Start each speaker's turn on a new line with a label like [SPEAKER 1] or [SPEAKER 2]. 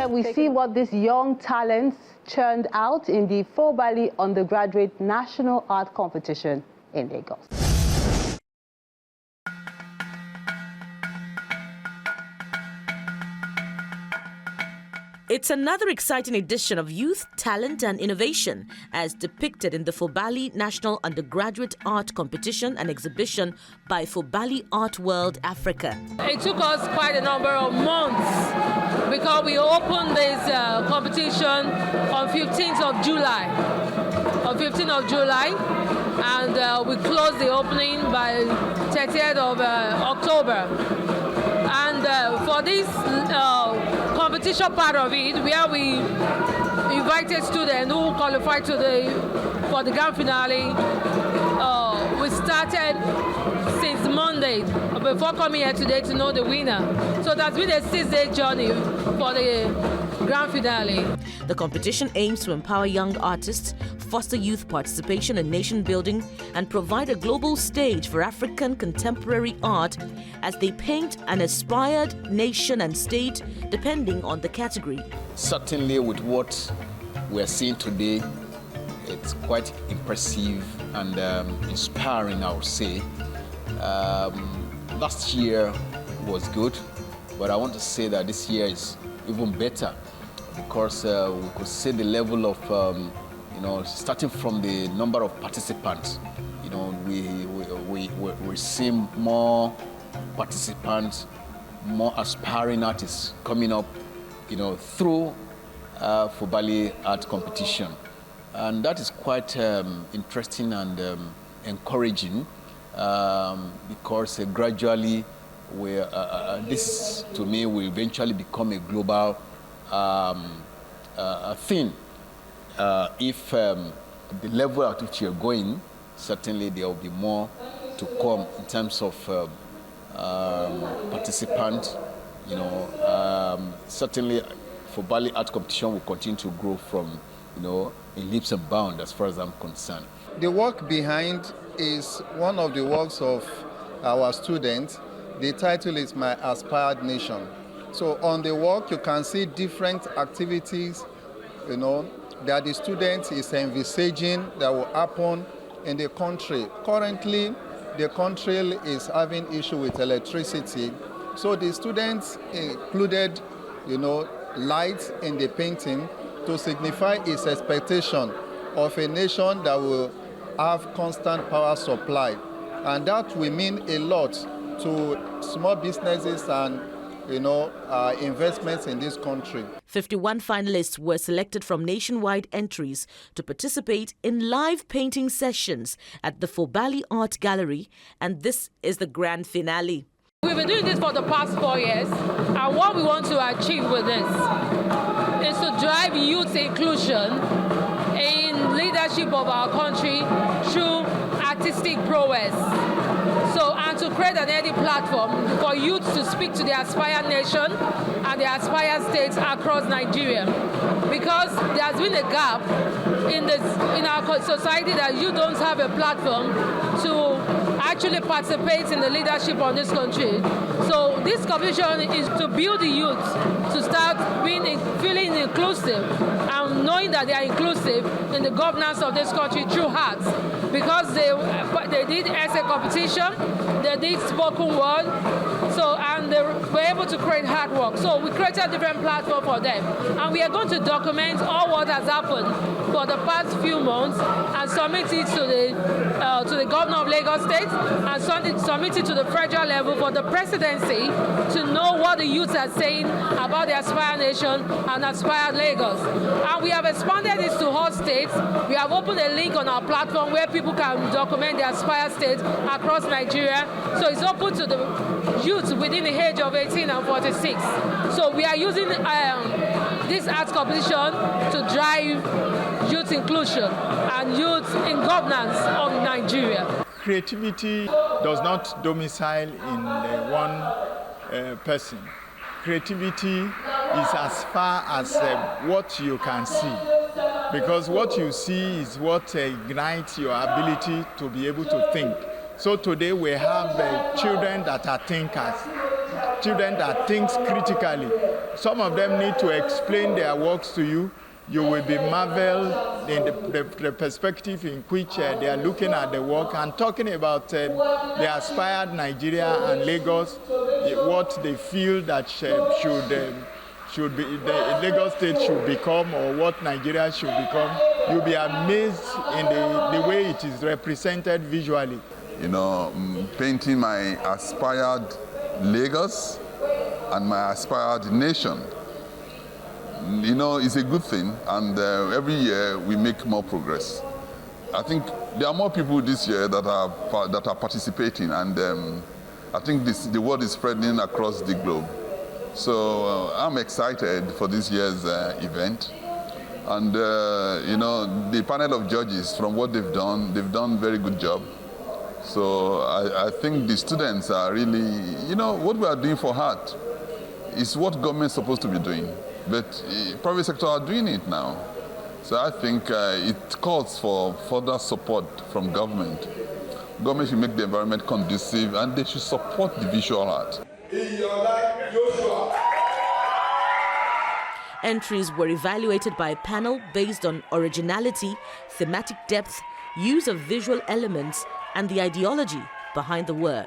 [SPEAKER 1] where we see what these young talents churned out in the Fobally Undergraduate National Art Competition in Lagos.
[SPEAKER 2] It's another exciting edition of youth, talent and innovation as depicted in the Fobally National Undergraduate Art Competition and Exhibition by Fobally Art World Africa.
[SPEAKER 3] It took us quite a number of months because we opened this competition on 15th of July. And we closed the opening by 30th of October. And for this competition part of it, where we invited students who qualified for the grand finale, we started since Monday before coming here today to know the winner. So that's been a 6-day journey for the grand finale.
[SPEAKER 2] The competition aims to empower young artists, foster youth participation in nation building, and provide a global stage for African contemporary art as they paint an aspired nation and state depending on the category.
[SPEAKER 4] Certainly with what we're seeing today, it's quite impressive and inspiring, I would say. Last year was good, but I want to say that this year is even better because we could see the level of, starting from the number of participants. We see more participants, more aspiring artists coming up, through Fobally Art Competition. And that is quite interesting and encouraging because gradually this, to me, will eventually become a global thing. If the level at which you're going, certainly there will be more to come in terms of participants. Certainly Fobally Art Competition will continue to grow from, in leaps and bounds as far as I'm concerned.
[SPEAKER 5] The work behind is one of the works of our students. The title is My Aspired Nation. So on the work you can see different activities, that the student is envisaging that will happen in the country. Currently, the country is having issue with electricity. So the students included, lights in the painting to signify its expectation of a nation that will have constant power supply. And that will mean a lot to small businesses and investments in this country.
[SPEAKER 2] 51 finalists were selected from nationwide entries to participate in live painting sessions at the Fobally Art Gallery, and this is the grand finale.
[SPEAKER 3] We've been doing this for the past 4 years, and what we want to achieve with this is to drive youth inclusion in leadership of our country through artistic prowess. And to create an edit platform for youth to speak to the aspired nation and the aspired states across Nigeria. Because there has been a gap in our society that you don't have a platform to actually participate in the leadership of this country. So this competition is to build the youth to start feeling inclusive and knowing that they are inclusive in the governance of this country through arts. Because they did essay competition, they did spoken word, and they were able to create hard work. So we created a different platform for them. And we are going to document all what has happened for the past few months and submit it to the governor of Lagos State and submit it to the federal level for the presidency to know what the youth are saying about the aspired nation and aspired Lagos. And we have expanded this to all states. We have opened a link on our platform where people can document the aspired states across Nigeria. So it's open to the youth within the age of 18 and 46. So we are using this art competition to drive youth inclusion and youth in governance of Nigeria.
[SPEAKER 6] Creativity does not domicile in one person. Creativity is as far as what you can see, because what you see is what ignites your ability to be able to think. So today we have children that are thinkers. students that think critically. Some of them need to explain their works to you. You will be marveled in the perspective in which they are looking at the work and talking about the aspired Nigeria and Lagos, what they feel that should be the Lagos state should become, or what Nigeria should become. You'll be amazed in the way it is represented visually.
[SPEAKER 7] You know, painting my aspired Lagos and my aspired nation, you know, is a good thing, and every year we make more progress. I think there are more people this year that are participating, and I think the word is spreading across the globe. So I'm excited for this year's event, and you know, the panel of judges, from what they've done a very good job. So I think the students are really, you know, what we are doing for art is what government is supposed to be doing. But private sector are doing it now. So I think it calls for further support from government. Government should make the environment conducive, and they should support the visual art. In your life, Joshua.
[SPEAKER 2] Entries were evaluated by a panel based on originality, thematic depth, use of visual elements, and the ideology behind the work.